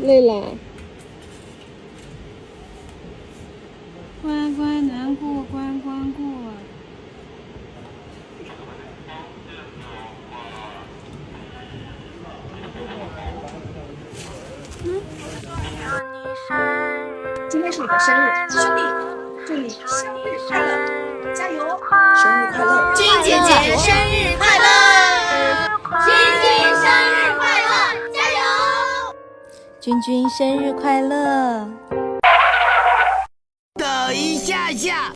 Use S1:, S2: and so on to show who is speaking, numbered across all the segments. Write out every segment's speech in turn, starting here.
S1: 累了。
S2: 关关难过关关过。
S3: 今天是你的生日，兄弟，祝你生日快乐，加油！生日快乐，
S4: 君姐姐生日快乐！君君生日快乐，加油！
S5: 君君生日快乐！
S6: 等一下下，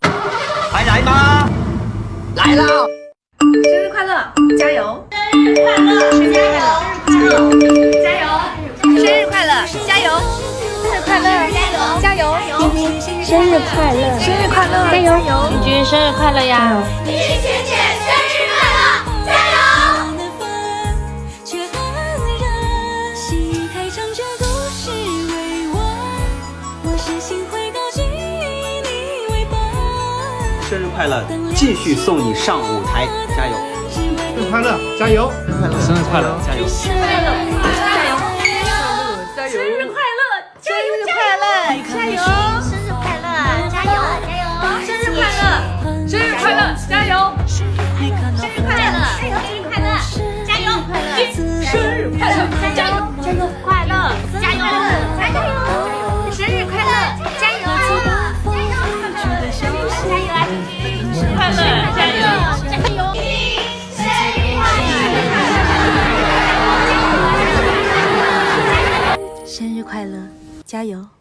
S6: 还来吗？来了！
S3: 生日快乐，加油！
S4: 生日快乐，加油！加油！
S3: 生日快乐，加油！生日快乐，加油！
S1: 君君生日快乐！
S3: 生日快乐，
S1: 加油！
S2: 君君生日快乐呀！
S4: 君姐姐生日快乐，加油！
S7: 生日快乐，继续送你上舞台，加油！
S8: 生日快乐，加油！
S7: 生日快乐，加油！
S4: 生日快乐，加油！
S3: 加油！
S4: 生日快乐，加油！加油！生日快乐，加油！加油！生日快乐，
S3: 生日快乐，加油！
S4: 生日快乐，生日快乐，加油！
S3: 生日快乐，
S4: 加油！加油！快乐，加油！加油！生日快乐，加油！加油！加油啊！
S2: 快乐，加油！
S4: 加油！
S5: 生日快乐，加油！